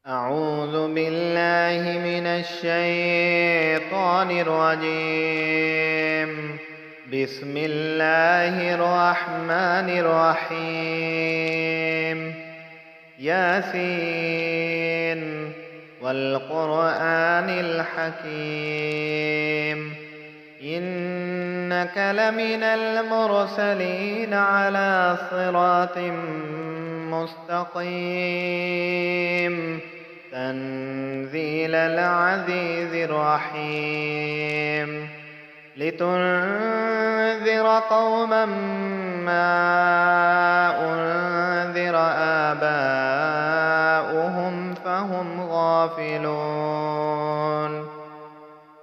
أعوذ بالله من الشيطان الرجيم. بسم الله الرحمن الرحيم. ياسين والقرآن الحكيم. إنك لمن المرسلين على صراط مستقيم. تنزيل العزيز الرحيم. لتنذر قوما ما أنذر آباؤهم فهم غافلون.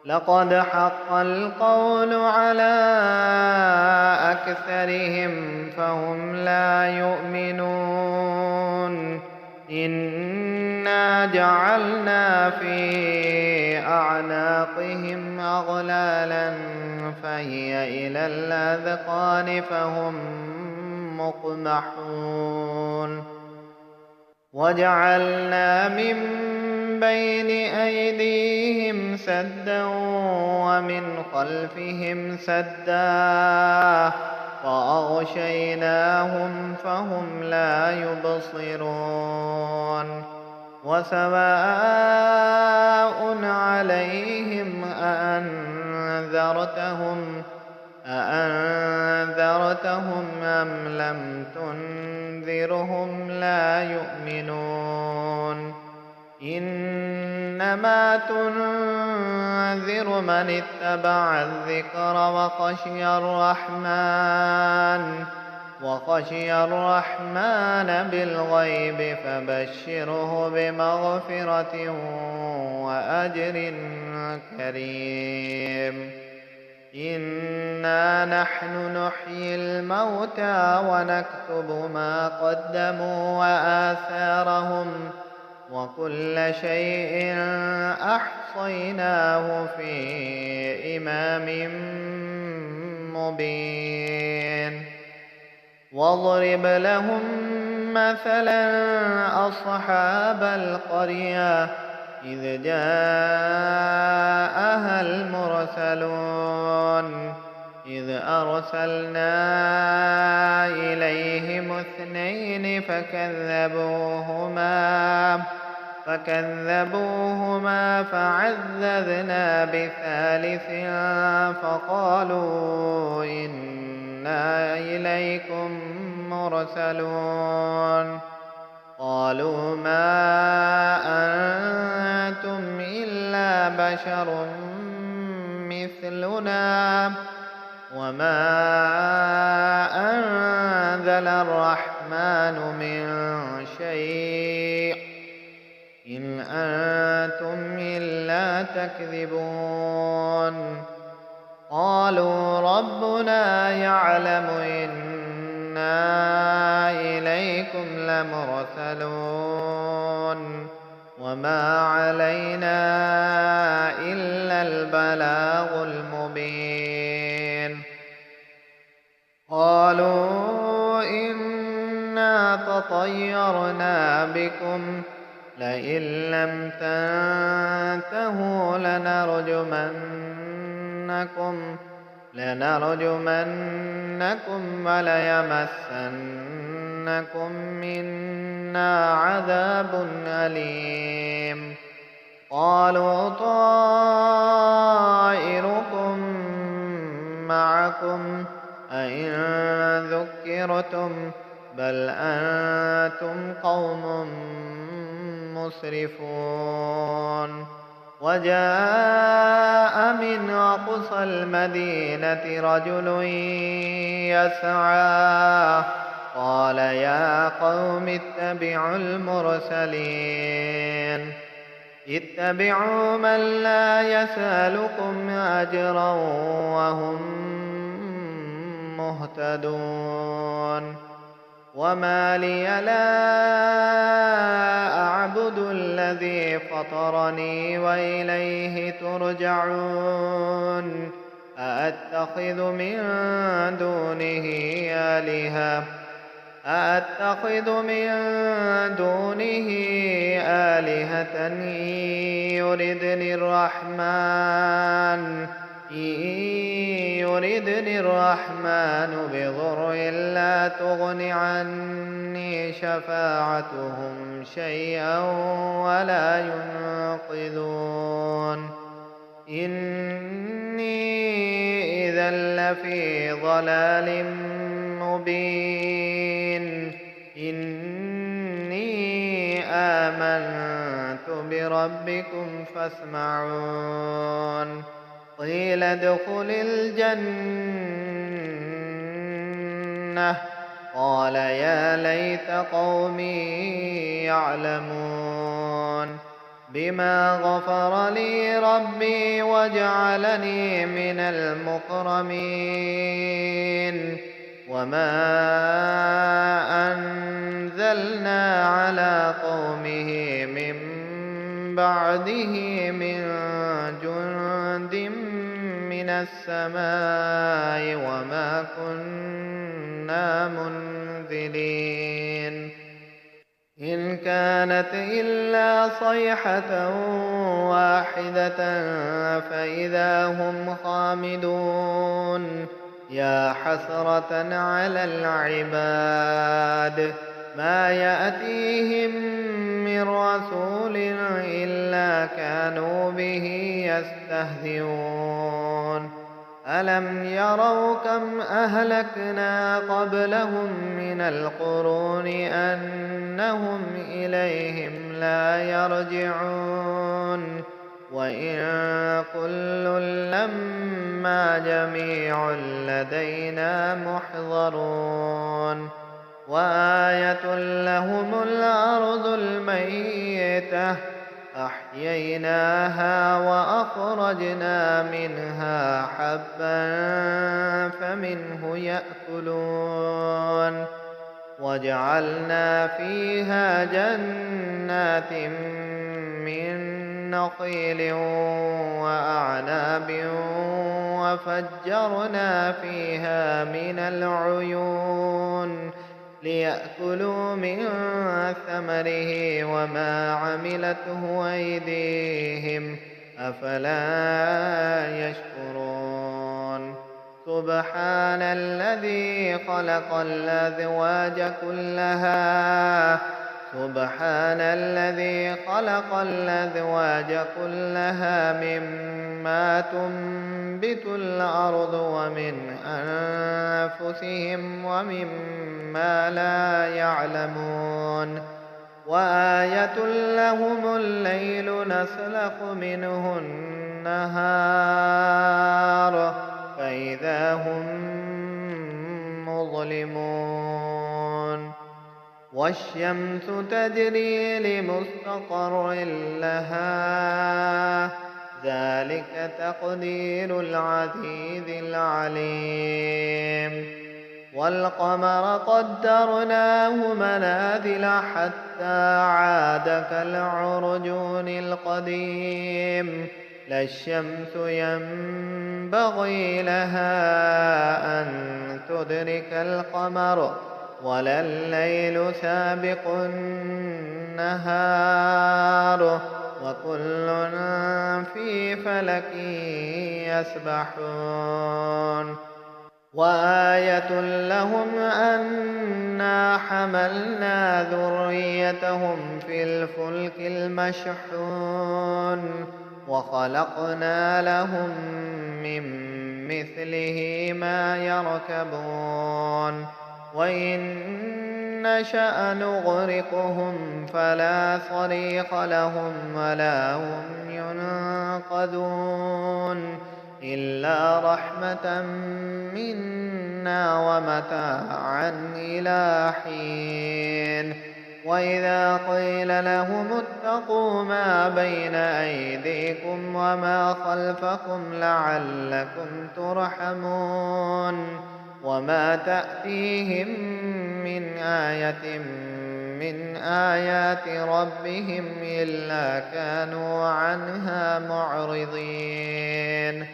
لقد حق القول على أكثرهم فهم لا يؤمنون. إنا جعلنا في أعناقهم أغلالا فهي إلى الأذقان فهم مقمحون. وجعلنا من بين أيديهم سدا ومن خلفهم سدا فأغشيناهم فهم لا يبصرون. وسواء عليهم أأنذرتهم أم لم تنذرهم لا يؤمنون. إنما تنذر من اتبع الذكر وخشي الرحمن بالغيب فبشره بمغفرة وأجر كريم. إنا نحن نحيي الموتى ونكتب ما قدموا وآثارهم وكل شيء أحصيناه في إمام مبين. واضرب لهم مثلا أصحاب القرية إذ جاءها المرسلون إذ أرسلنا إليهم 2 فكذبوهما فعززنا بثالث فقالوا إنا إليكم مرسلون. قالوا ما أنتم إلا بشر مثلنا وما أنزل الرحمن من شيء إن أنتم إلا تكذبون. قالوا ربنا يعلم إنا إليكم لمرسلون وما علينا إلا البلاغ المبين. قالوا إنا تطيرنا بكم لئن لم تنتهوا لنرجمنكم وليمسنكم منا عذاب أليم. قالوا طائركم معكم أئن ذكرتم بل أنتم قوم مسرفون. وجاء من أقصى المدينة رجل يسعى قال يا قوم اتبعوا المرسلين. اتبعوا من لا يسألكم أجرا وهم مهتدون. وما لي لا أعبد الذي فطرني وإليه ترجعون. أأتخذ من دونه آلهة أأتخذ من دونه آلهة إن يردني الرحمن بضر لا تغن عني شفاعتهم شيئا ولا ينقذون إني إذا لفي ضلال مبين إني آمنت بربكم فاسمعون قيل ادخل الجنة قال يا ليت قومي يعلمون بما غفر لي ربي وجعلني من المكرمين وما أنزلنا على قومه من بعده من جند من السماء وما كنا منزلين إن كانت إلا صيحة واحدة فإذا هم خامدون يا حسرة على العباد ما يأتيهم من رسول إلا كانوا به يستهزئون ألم يروا كم أهلكنا قبلهم من القرون أنهم إليهم لا يرجعون وإن كل لما جميع لدينا محضرون وآية لهم الأرض الميتة أحييناها وأخرجنا منها حبا فمنه يأكلون وجعلنا فيها جنات من نخيل وأعناب وفجرنا فيها من العيون ليأكلوا من ثمره وما عملته أيديهم أفلا يشكرون سبحان الذي خلق الأزواج كلها مما تنبت الأرض ومن أنفسهم ومما لا يعلمون وآية لهم الليل نسلخ منه النهار فإذا هم مظلمون والشمس تجري لمستقر لها ذلك تقدير العزيز العليم والقمر قدرناه منازل حتى عاد كالعرجون القديم لا الشمس ينبغي لها أن تدرك القمر ولا الليل سابق النهار وكل في فلك يسبحون وآية لهم أنا حملنا ذريتهم في الفلك المشحون وخلقنا لهم من مثله ما يركبون وإن نشأ نغرقهم فلا صريخ لهم ولا هم ينقذون إلا رحمة منا ومتاعا إلى حين وإذا قيل لهم اتقوا ما بين أيديكم وما خلفكم لعلكم ترحمون وما تأتيهم من آية من آيات ربهم إلا كانوا عنها معرضين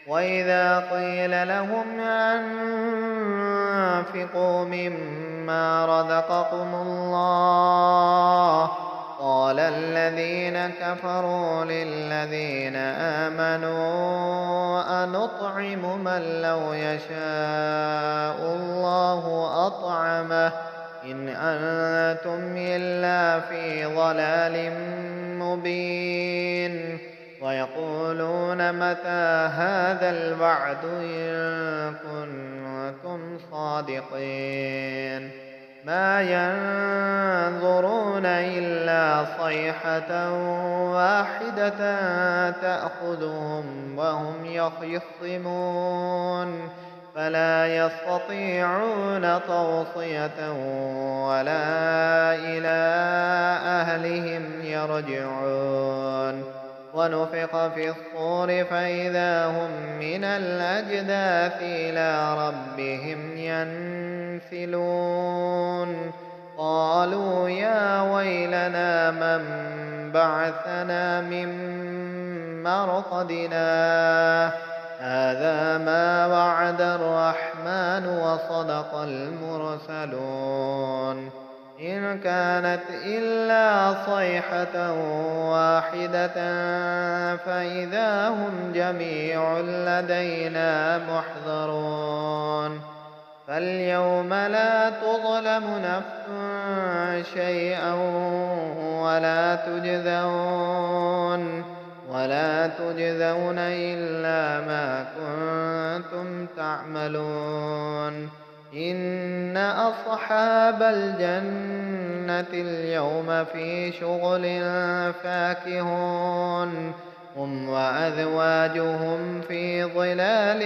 وإذا قيل لهم وأنفقوا مما رزقكم الله. قال الذين كفروا للذين آمنوا أنطعم من لو يشاء الله أطعمه إن أنتم إلا في ضلال مبين. ويقولون متى هذا الوعد إن كنتم صادقين. ما ينظرون إلا صيحة واحدة تأخذهم وهم يخصمون فلا يستطيعون توصية ولا إلى أهلهم يرجعون. ونفخ في الصور فإذا هم من الأجداث إلى ربهم ينسلون. قالوا يا ويلنا من بعثنا من مرقدنا هذا ما وعد الرحمن وصدق المرسلون. إن كانت إلا صيحة واحدة فإذا هم جميع لدينا محضرون. فاليوم لا تظلم نفس شيئا ولا تجزون إلا ما كنتم تعملون. إن أصحاب الجنة اليوم في شغل فاكهون هم وأزواجهم في ظلال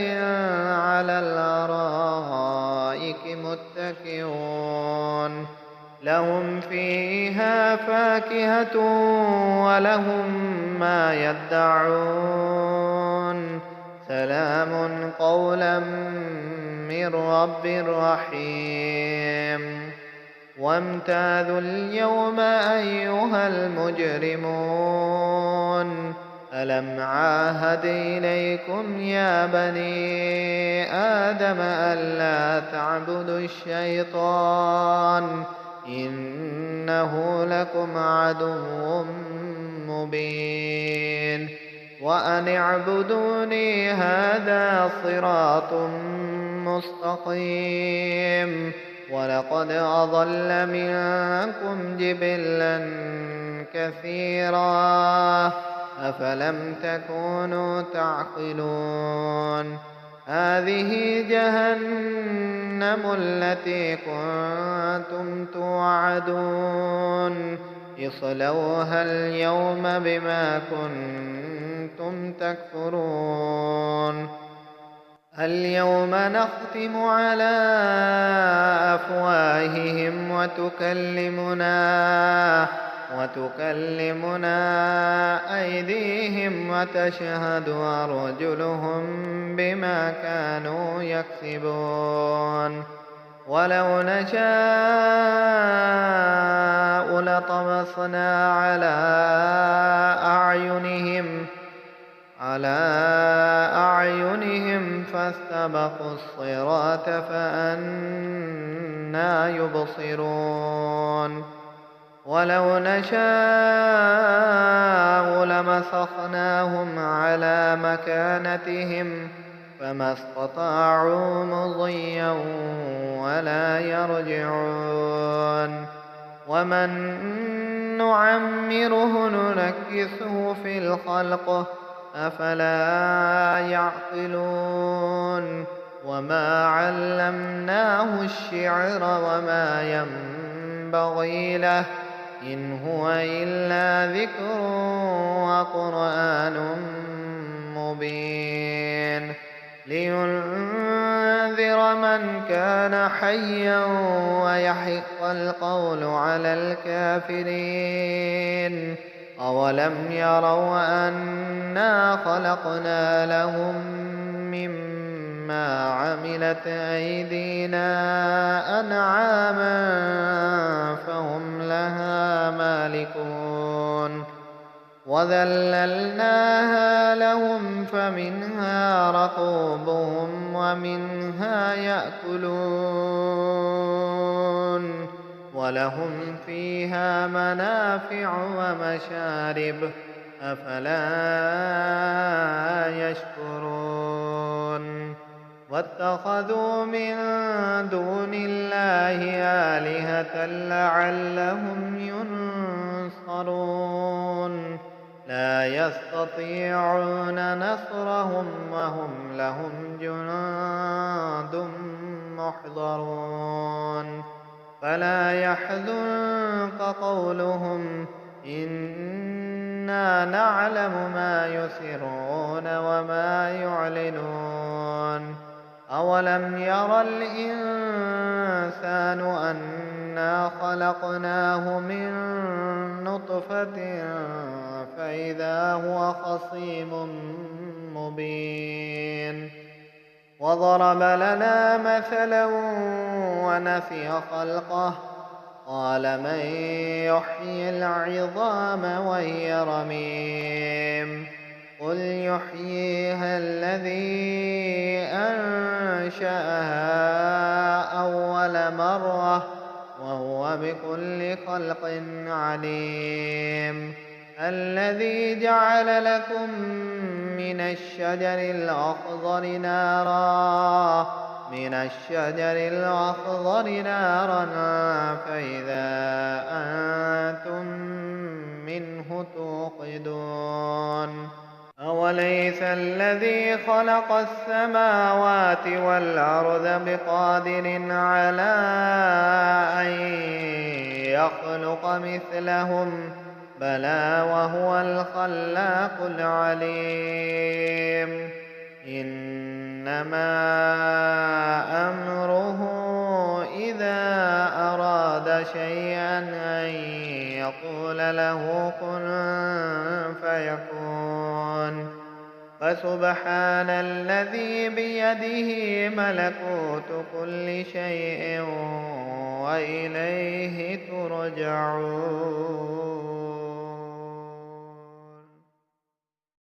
على الأرائك متكئون. لهم فيها فاكهة ولهم ما يدعون. سلام قولا من رب رحيم. وامتازوا اليوم أيها المجرمون ألم عاهد إليكم يا بني آدم ألا تعبدوا الشيطان إنه لكم عدو مبين. وأن اعبدوني هذا صراط مستقيم. ولقد أضل منكم جبلا كثيرا أفلم تكونوا تعقلون. هذه جهنم التي كنتم توعدون اصلوها اليوم بما كنتم تكفرون. اليوم نختم على أفواههم وتكلمنا أيديهم وتشهد أرجلهم بما كانوا يكسبون. ولو نشاء لطمسنا على أعينهم فاستبقوا الصراط فأنى يبصرون. ولو نشاء لمسخناهم على مكانتهم فما استطاعوا مضيا ولا يرجعون. ومن نعمره ننكسه في الخلق أفلا يعقلون. وما علمناه الشعر وما ينبغي له إن هو إلا ذكر وقرآن مبين. لينذر من كان حيا ويحق القول على الكافرين. أولم يروا أنا خلقنا لهم مما عملت أيدينا أنعاما فهم لها مالكون. وذللناها لهم فمنها ركوبهم ومنها يأكلون ولهم فيها منافع ومشارب أفلا يشكرون واتخذوا من دون الله آلهة لعلهم ينصرون لا يستطيعون نصرهم وهم لهم جند محضرون فلا يحزنك قولهم إنا نعلم ما يسرون وما يعلنون أولم ير الإنسان أنا خلقناه من نطفة فإذا هو خصيم مبين وضرب لنا مثلا ونسي خلقه قال من يحيي العظام وهي رميم قل يحييها الذي أنشأها أول مرة وهو بكل خلق عليم الذي جعل لكم من الشجر الأخضر نارا فإذا أنتم منه توقدون أوليس الذي خلق السماوات والأرض بقادر على أن يخلق مثلهم بلى وهو الخلاق العليم إنما أمره إذا أراد شيئا أن يقول له كن فيكون فسبحان الذي بيده ملكوت كل شيء وإليه ترجعون